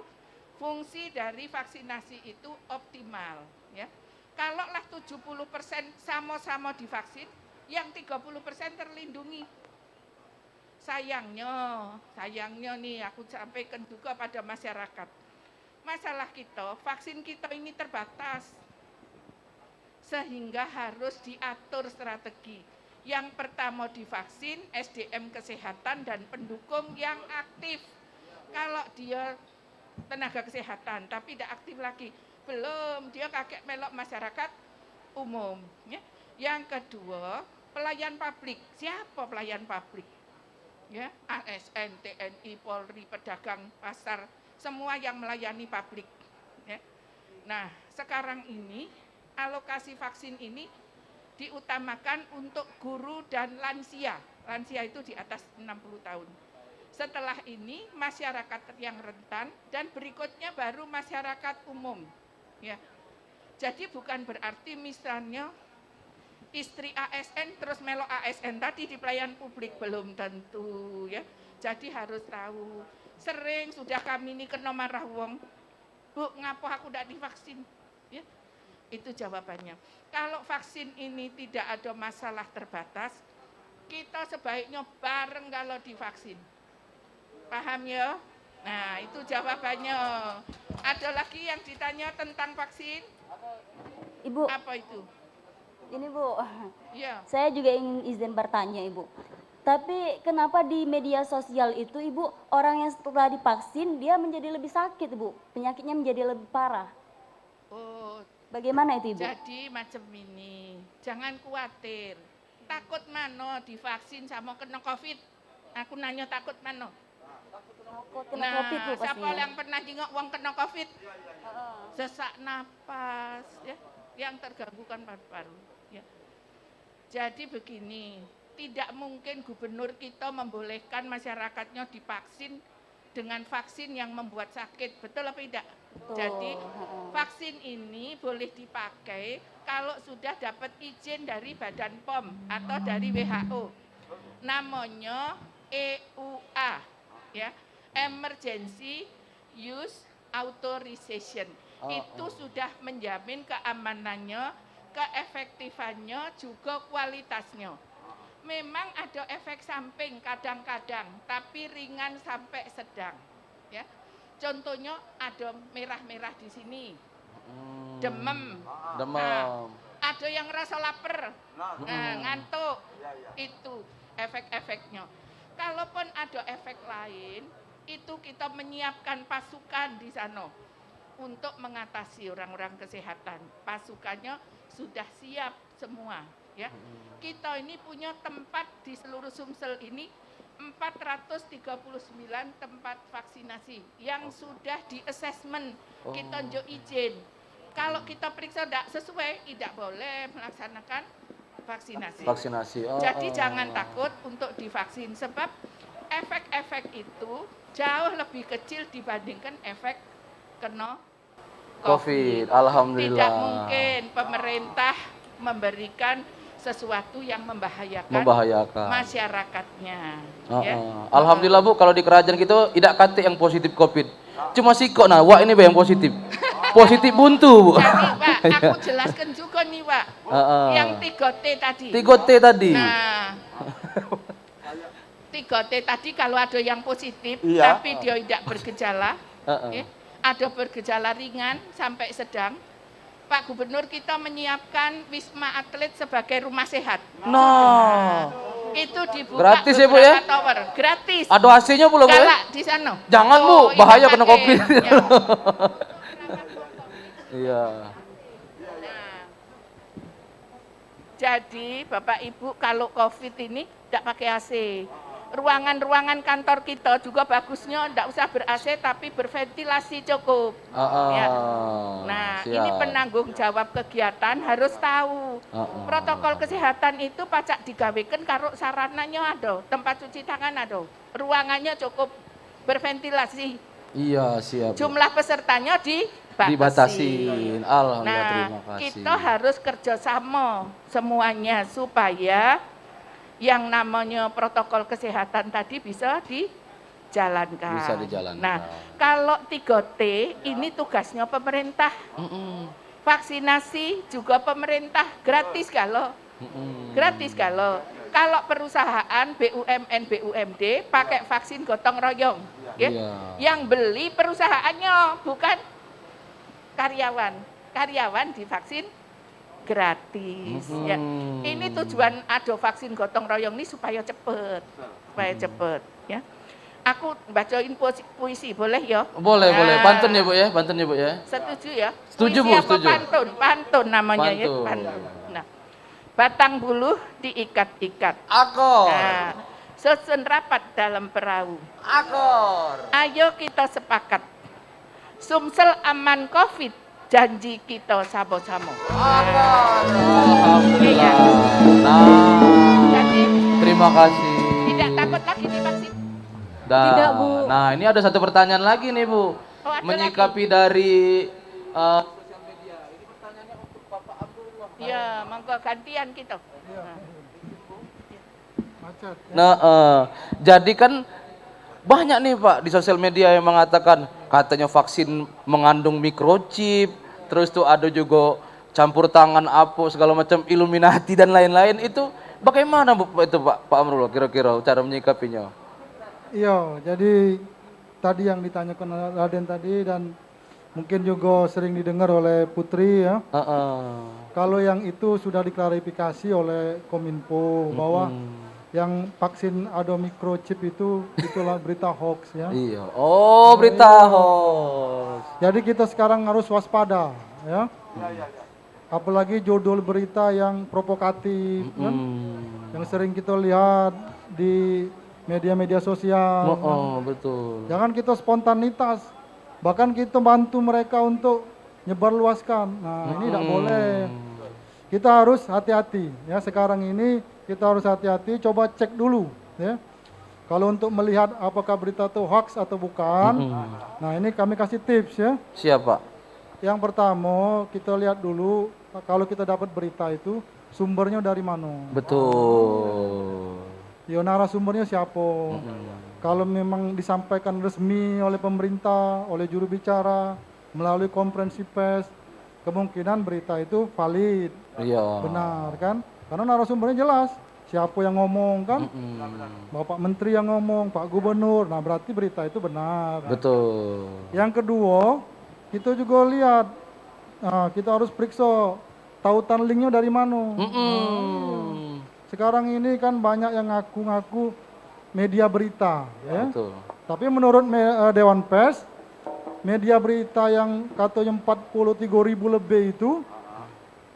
fungsi dari vaksinasi itu optimal. Ya. Kalaulah 70% sama-sama divaksin, yang 30% terlindungi. Sayangnya nih aku sampaikan juga pada masyarakat. Masalah kita, vaksin kita ini terbatas. Sehingga harus diatur strategi. Yang pertama divaksin, SDM kesehatan dan pendukung yang aktif. Kalau dia tenaga kesehatan tapi tidak aktif lagi, belum, dia kakek melok masyarakat umum. Ya. Yang kedua, pelayan publik. Siapa pelayan publik? Ya, ASN, TNI, Polri, pedagang, pasar, semua yang melayani publik. Ya. Nah, sekarang ini alokasi vaksin ini diutamakan untuk guru dan lansia. Lansia itu di atas 60 tahun. Setelah ini masyarakat yang rentan dan berikutnya baru masyarakat umum. Ya. Jadi bukan berarti misalnya istri ASN terus melok ASN tadi di pelayan publik, belum tentu ya. Jadi harus tahu. Sering sudah kami ini kena marah wong, Bu, ngapa aku tidak divaksin? Ya. Itu jawabannya. Kalau vaksin ini tidak ada masalah terbatas, kita sebaiknya bareng kalau divaksin. Paham ya? Nah, itu jawabannya. Ada lagi yang ditanya tentang vaksin? Ibu. Apa itu? Ini Bu, ya. Saya juga ingin izin bertanya Ibu. Tapi kenapa di media sosial itu Ibu, orang yang setelah divaksin dia menjadi lebih sakit Ibu, penyakitnya menjadi lebih parah. Oh, bagaimana itu Ibu? Jadi macam ini, jangan khawatir. Takut mano divaksin sama kena COVID? Aku nanya takut mano? Kena COVID Bu siapa pastinya. yang pernah jenguk uang kena COVID? Sesak napas, ya, yang terganggukan paru-paru. Ya. Jadi begini, tidak mungkin gubernur kita membolehkan masyarakatnya divaksin dengan vaksin yang membuat sakit, betul apa tidak? Betul. Jadi vaksin ini boleh dipakai kalau sudah dapat izin dari Badan POM atau dari WHO. Namanya EUA, ya, Emergency Use Authorization. Itu sudah menjamin keamanannya, keefektifannya, juga kualitasnya. Memang ada efek samping kadang-kadang, tapi ringan sampai sedang. Ya. Contohnya ada merah-merah di sini, demam. Nah, ada yang rasa lapar, ngantuk. Itu efek-efeknya. Kalaupun ada efek lain, itu kita menyiapkan pasukan di sana untuk mengatasi orang-orang kesehatan. Pasukannya sudah siap semua. Ya. Kita ini punya tempat di seluruh Sumsel ini 439 tempat vaksinasi yang sudah di assessment, kita unjuk izin. kalau kita periksa tidak sesuai, tidak boleh melaksanakan vaksinasi. Vaksinasi. Jadi jangan takut untuk divaksin sebab efek-efek itu jauh lebih kecil dibandingkan efek kena COVID. Alhamdulillah. Tidak mungkin pemerintah memberikan sesuatu yang membahayakan masyarakatnya. Ya. Alhamdulillah Bu, kalau di kerajaan gitu tidak kate yang positif COVID. Cuma sikok nah, wah ini yang positif. Positif buntu Bu. Jadi Pak, aku jelaskan juga nih Pak. Yang 3T tadi. 3T tadi. Nah, 3T tadi kalau ada yang positif tapi dia tidak bergejala, ada bergejala ringan sampai sedang, Pak Gubernur kita menyiapkan Wisma Atlet sebagai rumah sehat. Itu dibuka gratis ya Bu ya? Tower. Gratis. Ada AC-nya Bu? Galak di sana. Jangan Bu, bahaya kena COVID. Iya. Jadi Bapak Ibu kalau COVID ini tidak pakai AC. Ruangan-ruangan kantor kita juga bagusnya tidak usah ber-AC tapi berventilasi cukup. Ya. Nah, ini penanggung jawab kegiatan harus tahu. Protokol kesehatan itu pacak digawekan karo sarananya ada, tempat cuci tangan ada, ruangannya cukup berventilasi. Iya, siap. Jumlah pesertanya dibatasin. Alhamdulillah, nah, terima kasih. kita harus kerjasama semuanya supaya yang namanya protokol kesehatan tadi bisa dijalankan. Bisa dijalankan. Nah, kalau 3T ini tugasnya pemerintah. Vaksinasi juga pemerintah gratis kalau. Gratis kalau. Kalau perusahaan BUMN BUMD pakai vaksin gotong royong. Ya. Yang beli perusahaannya bukan karyawan. Karyawan divaksin gratis. Ya. Ini tujuan ada vaksin gotong royong ini supaya cepet, ya. Aku bacain puisi boleh ya? Boleh. Pantun ya Bu ya, pantun ya Bu ya. Setuju ya? Setuju puisi Bu, apa setuju. Pantun namanya ya, pantun. Nah, batang buluh diikat-ikat. Akor. Nah, susun rapat dalam perahu. Akor. Ayo kita sepakat. Sumsel aman COVID. Janji kita sama-sama. Alhamdulillah. Nah, terima kasih. Tidak takut lagi divaksin? Tidak Bu. Nah ini ada satu pertanyaan lagi nih Bu. Menyikapi dari sosial media. Ini pertanyaannya untuk Bapak Abdullah. Iya, monggo gantian kita. Jadi kan banyak nih Pak di sosial media yang mengatakan katanya vaksin mengandung microchip, terus tuh ada juga campur tangan apa segala macam Illuminati dan lain-lain. Itu bagaimana Bu itu Pak Amrullah kira-kira cara menyikapinya? Iya, jadi tadi yang ditanyakan Raden tadi dan mungkin juga sering didengar oleh Putri ya. Kalau yang itu sudah diklarifikasi oleh Kominfo bahwa yang vaksin ada microchip itulah berita hoax ya. Iya. Oh, berita hoax. Jadi kita sekarang harus waspada ya. Apalagi judul berita yang provokatif kan. Yang sering kita lihat di media-media sosial. Betul. Jangan kita spontanitas. Bahkan kita bantu mereka untuk nyebarluaskan. Nah, ini tidak boleh. Kita harus hati-hati ya. Sekarang ini kita harus hati-hati, coba cek dulu ya. Kalau untuk melihat apakah berita itu hoax atau bukan. Nah, ini kami kasih tips ya. Siapa? Yang pertama, kita lihat dulu kalau kita dapat berita itu sumbernya dari mana. Betul. Ya, narasumbernya siapa. Kalau memang disampaikan resmi oleh pemerintah, oleh juru bicara, melalui konferensi pers, kemungkinan berita itu valid. Iya. Benar kan? Karena narasumbernya jelas, siapa yang ngomong kan? Bapak Menteri yang ngomong, Pak Gubernur. Nah, berarti berita itu benar. Betul. Yang kedua, kita juga lihat, kita harus periksa tautan linknya dari mana. Sekarang ini kan banyak yang ngaku-ngaku media berita, ya. Betul. Tapi menurut Dewan Pers, media berita yang katanya 43.000 lebih itu,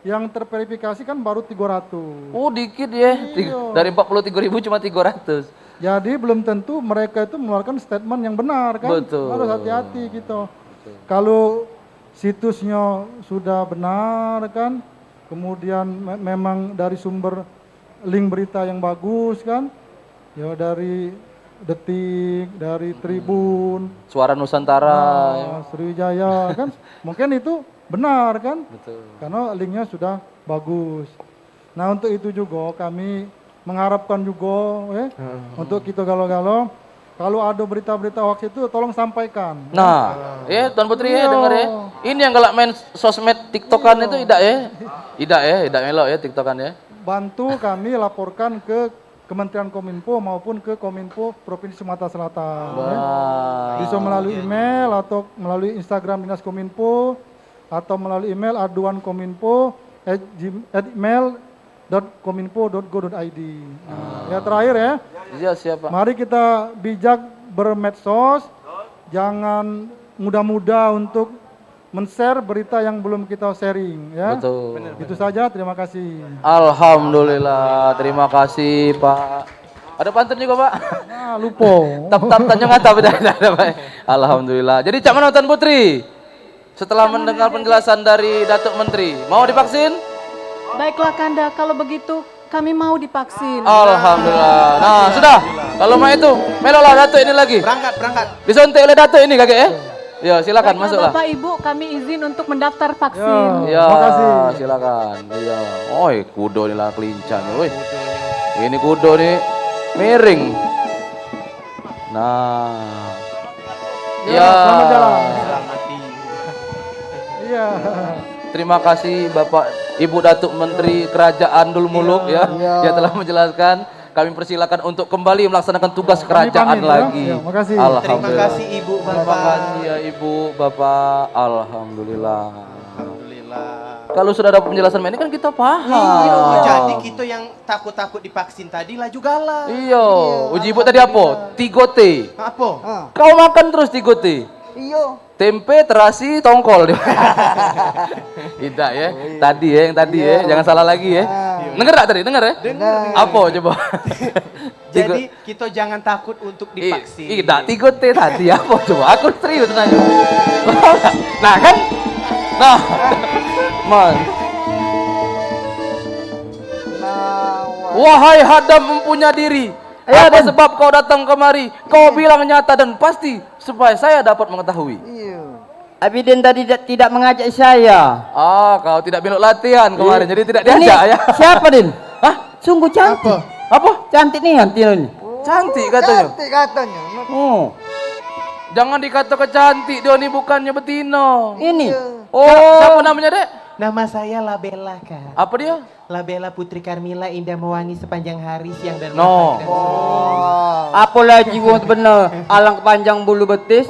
yang terverifikasi kan baru 300. Oh, dikit ya. Iya. Dari 43.000 cuma 300. Jadi belum tentu mereka itu mengeluarkan statement yang benar kan. Betul. Harus hati-hati gitu. Kalau situsnya sudah benar kan, kemudian memang dari sumber link berita yang bagus kan, ya dari Detik, dari Tribun, Suara Nusantara. Ya. Sriwijaya kan, mungkin itu benar kan, Betul. karena linknya sudah bagus. Nah untuk itu juga kami mengharapkan juga untuk kita galau-galau, kalau ada berita-berita hoax itu tolong sampaikan. Nah, ya Tuan Putri ya dengar ya. Ini yang galak main sosmed TikTokan itu tidak ya? Tidak melok ya TikTokan ya. Bantu kami laporkan ke Kementerian Kominfo maupun ke Kominfo Provinsi Sumatera Selatan. Ya. Bisa melalui email atau melalui Instagram Dinas Kominfo atau melalui email aduankominfo@email.kominfo.go.id. Ya terakhir ya. Iya siapa? Mari kita bijak bermedsos, jangan mudah-mudah untuk men-share berita yang belum kita sharing ya. Betul. Itu saja, terima kasih. Alhamdulillah, terima kasih Pak. Ada pantun juga Pak? Nah, lupa. Tap tanya ngata beda Pak. Alhamdulillah. Jadi cak mana Tuan Putri? Setelah mendengar penjelasan dari Datuk Menteri, mau divaksin? Baiklah Kanda, kalau begitu kami mau divaksin. Alhamdulillah. Nah, sudah. Kalau mau itu, melolah Datuk ini lagi. Berangkat. Disuntik oleh Datuk ini kakek ya? Ya, silakan Baiklah, masuklah. Bapak Ibu, kami izin untuk mendaftar vaksin. Ya, silakan. Iya. Oi, kudo ini lah kelincang, woi. Ini kudo nih miring. Nah. Ya, selamat jalan. Iya. Terima kasih Bapak Ibu Datuk Menteri Kerajaan Dul Muluk ya yang telah menjelaskan. Kami persilakan untuk kembali melaksanakan tugas kerajaan lagi. Ya, makasih. Alhamdulillah. Terima kasih Ibu, Bapak. Terima kasih ya Ibu, Bapak. Alhamdulillah. Kalau sudah ada penjelasan ini kan kita paham. Iya, jadi kita yang takut-takut divaksin tadi laju galah. Iya. Uji Ibu tadi apa? 3T. Apa? Kau makan terus 3T. Iya. Tempe, terasi, tongkol. Tidak ya. Tadi ya, yang tadi ya. Jangan salah lagi ya. Dengar tak tadi? Dengar ya? Dengar. Apa coba? Jadi kita jangan takut untuk divaksin. Tidak, 3T tadi apa coba? Aku serius nanya. Nah kan? Nah. Man. Wahai hadam mempunyai diri. Apa sebab kau datang kemari? Kau bilang nyata dan pasti supaya saya dapat mengetahui. Abidin tadi tidak mengajak saya. Ah, kau tidak belok latihan kemarin, jadi tidak diajak ya. Siapa, Din? Hah? Sungguh cantik. Apa? Cantik nih ini. Cantik katanya. Cantik katanya. Oh. Jangan dikata kecantik, dia ini bukannya betina. Ini. Oh, siapa namanya, Dek? Nama saya Labella, Kak. Apa dia? Labella Putri Carmila, indah mewangi sepanjang hari, siang dan No. malam dan sore. Apalagi bener alang panjang bulu betis.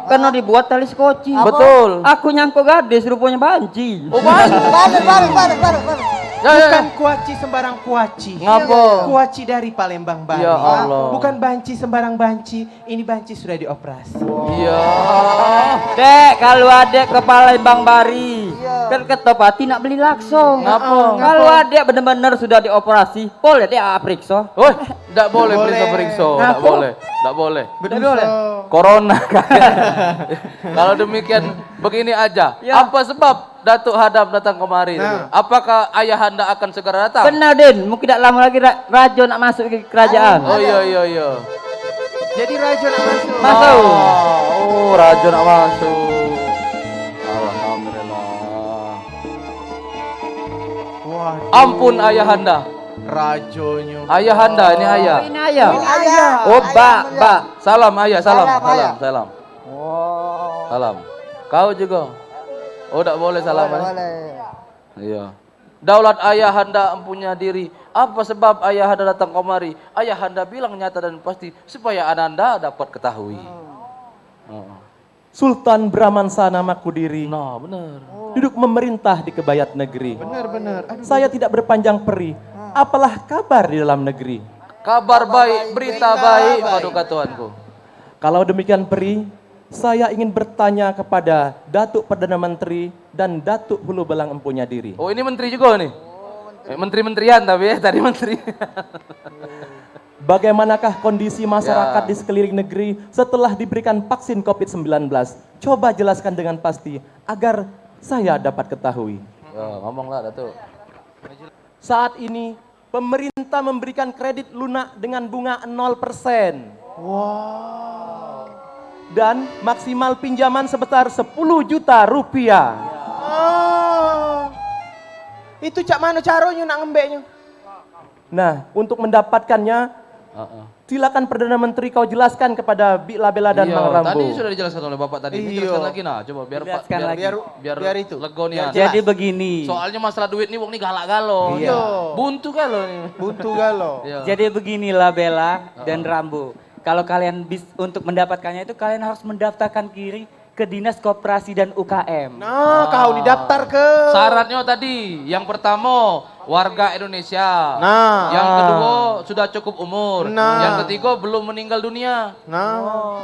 Karena dibuat tali skoci. Betul. Aku nyangkut gadis rupanya banci. Oh, banci. Balik. Bukan kuaci sembarang kuaci. Ngapa? Kuaci dari Palembang, Bali. Ya Allah. Bukan banci sembarang banci. Ini banci sudah dioperasi. Iya. Dek, kalau adek ke Palembang Bari, kan ke Topati nak beli lakso. Ngapa? Kalau adek benar-benar sudah dioperasi, boleh deh periksa. Oh, tidak boleh periksa-periksa. Tidak boleh. Tidak boleh. Boleh. Corona. Kalau demikian begini aja. Apa sebab Datuk Hadam datang kemari? Apakah ayahanda akan segera datang? Benar, Din. Mungkin tidak lama lagi Rajo nak masuk ke kerajaan. Oh iya. Jadi Rajo nak masuk. Masuk. Oh, Rajo nak masuk. Alhamdulillah. Wah. Ampun ayahanda. Rajonya. Ayahanda, ini ayah. Ini ayah. Oh, Mbak. Salam ayah, salam. Salam. Kau juga. Oh, tak boleh salaman. Iya. Daulat ayahanda empunya diri. Apa sebab ayahanda datang kemari? Ayahanda bilang nyata dan pasti supaya ananda dapat ketahui. Sultan Brahmansana Makudiri. Nah, benar. Duduk memerintah di kebayat negeri. Benar. Saya tidak berpanjang perih. Apalah kabar di dalam negeri? Kabar baik, berita baik, paduka Tuanku. Kalau demikian perih, saya ingin bertanya kepada Datuk Perdana Menteri dan Datuk Hulu Belang empunya diri. Oh, ini menteri juga nih. Menteri-menterian tapi ya, tadi menteri. Bagaimanakah kondisi masyarakat di sekeliling negeri setelah diberikan vaksin COVID-19? Coba jelaskan dengan pasti agar saya dapat ketahui. Ngomonglah Datuk. Saat ini pemerintah memberikan kredit lunak dengan bunga 0%. Wow. Dan maksimal pinjaman sebesar 10 juta rupiah. Itu cak mana caranya nak ngembeknya? Nah, untuk mendapatkannya, silakan Perdana Menteri kau jelaskan kepada Bik Labela dan Bang Rambo. Tadi sudah dijelaskan oleh Bapak tadi. Ini jelaskan lagi nah, coba biar Pak biar itu legonian. Jadi begini. Soalnya masalah duit nih wong nih galak galo. Iya. Buntu galo nih. Buntu galo. Jadi begini Labela dan Rambo. Kalau kalian untuk mendapatkannya itu kalian harus mendaftarkan diri ke Dinas Koperasi dan UKM. Nah, kau didaftar ke. Syaratnya tadi, yang pertama warga Indonesia. Nah. Yang kedua sudah cukup umur. Nah. Yang ketiga belum meninggal dunia. Nah.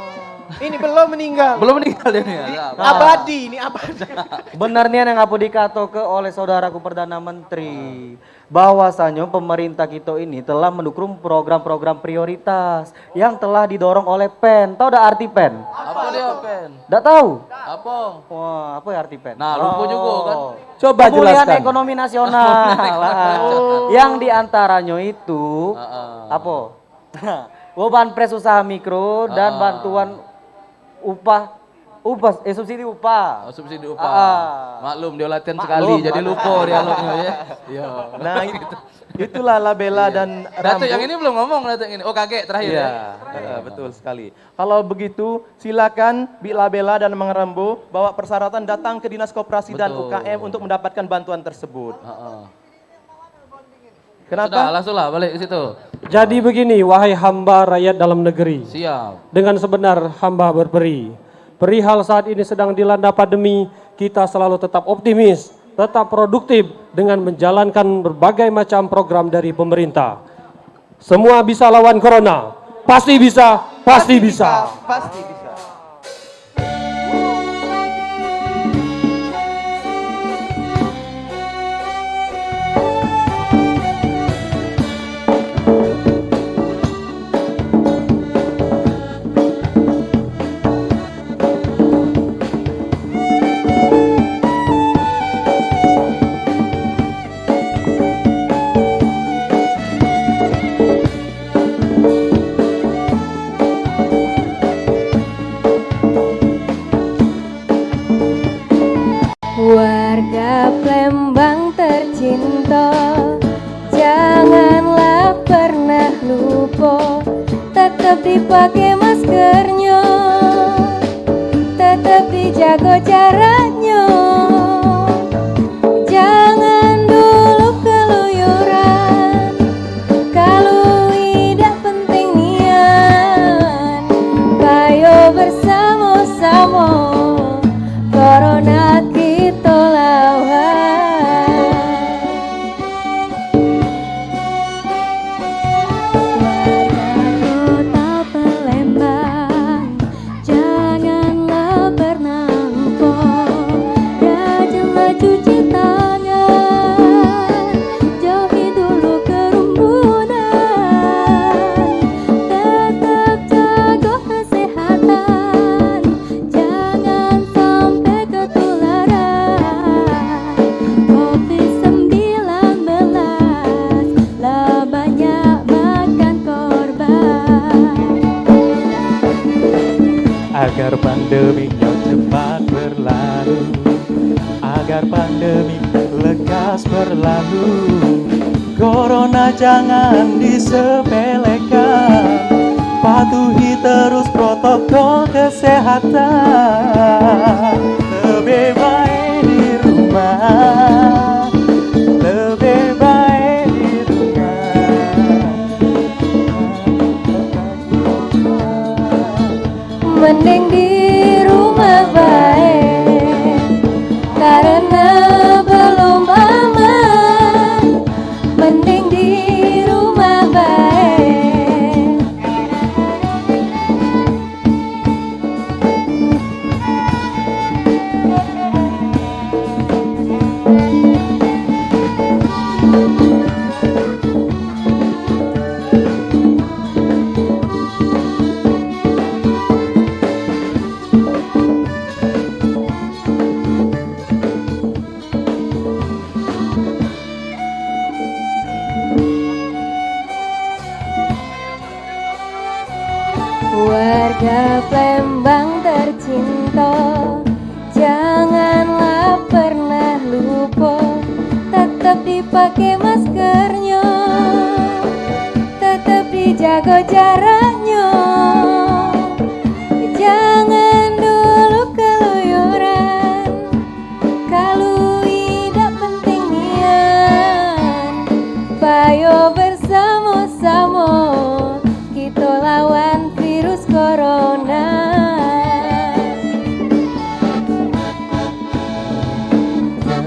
Ini belum meninggal. Belum meninggal dunia. Abadi, ini abadi. Benarnya yang apa dikatakan oleh saudaraku Perdana Menteri. Bahwasanya pemerintah kita ini telah mendukung program-program prioritas yang telah didorong oleh PEN. Tahu dah arti PEN? Apa dia PEN? Nggak tahu? Apa? Wah, apa ya arti PEN? Nah, lupa juga kan. Coba pemulihan ekonomi nasional. Yang diantaranya itu apa? Banpres usaha mikro dan bantuan subsidi upah. Subsidi upah. Maklum dia latihan sekali jadi lupa dialognya ya. Iya. Nah, itulah Labela dan Rambo. Datuk yang ini belum ngomong Datuk ini. Oh, kakek terakhir ya. Betul sekali. Kalau begitu silakan Bik Labela dan Mang Rambo bawa persyaratan datang ke Dinas Koperasi dan UKM untuk mendapatkan bantuan tersebut. Kenapa? Sudah, langsunglah balik ke situ. Jadi begini, wahai hamba rakyat dalam negeri. Siap. Dengan sebenar hamba berperi. Perihal saat ini sedang dilanda pandemi, kita selalu tetap optimis, tetap produktif dengan menjalankan berbagai macam program dari pemerintah. Semua bisa lawan corona. Pasti bisa, pasti bisa. Pasti bisa. Warga Palembang tercinta, janganlah pernah lupa, tetap dipakai maskernya, tetap dijaga jaraknya. Jangan dulu keluyuran, kalau tidak penting nian, bayo bersama-sama corona kita lawan. Warga kota Palembang, janganlah pernah lupa, rajinlah cuci tangan, jauhi dulu kerumunan, tetap jaga kesehatan, jangan sampai ketularan COVID-19, lah banyak makan korban. Agar pandeminya cepat berlalu, agar pandemi lekas berlalu, corona jangan disepelekan, patuhi terus protokol kesehatan. Lebih baik di rumah, lebih baik di Mending di rumah baik, karena belum aman. Mending di rumah baik. Warga Palembang tercinta, janganlah pernah lupa, tetap dipakai maskernya, tetap dijaga jaraknya. Jangan dulu keluyuran, kalau tidak penting nian. Bayo bersama-sama kita lawan virus corona.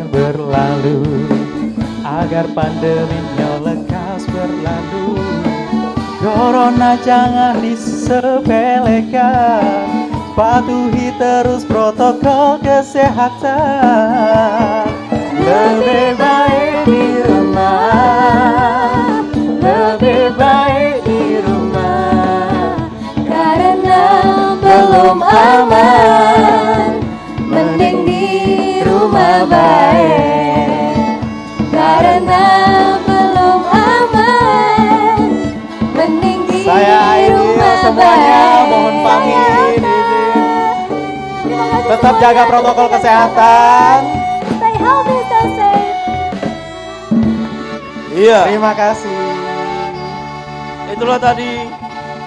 Berlalu agar pandeminya lekas berlalu. Corona jangan disepelekan, patuhi terus protokol kesehatan. Lebih baik di rumah, lebih baik di rumah, Karena belum aman, mending di rumah baik. Karena belum aman, mending di Saya rumah semuanya baik. mohon pamit. Tetap jaga protokol kesehatan. Stay healthy, stay safe. Iya. Terima kasih. Itulah tadi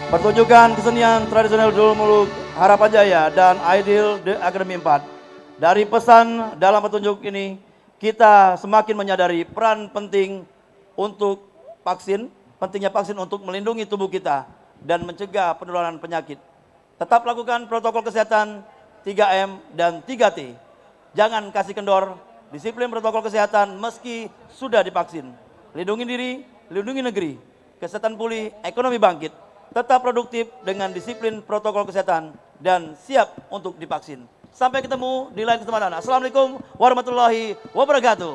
pertunjukan kesenian tradisional Dul Muluk Harapan Jaya dan Ideal The Academy 4. Dari pesan dalam petunjuk ini, kita semakin menyadari peran penting untuk vaksin, pentingnya vaksin untuk melindungi tubuh kita dan mencegah penularan penyakit. Tetap lakukan protokol kesehatan 3M dan 3T. Jangan kasih kendor, disiplin protokol kesehatan meski sudah divaksin. Lindungi diri, lindungi negeri, kesehatan pulih, ekonomi bangkit. Tetap produktif dengan disiplin protokol kesehatan dan siap untuk divaksin. Sampai ketemu di lain kesempatan. Assalamualaikum warahmatullahi wabarakatuh.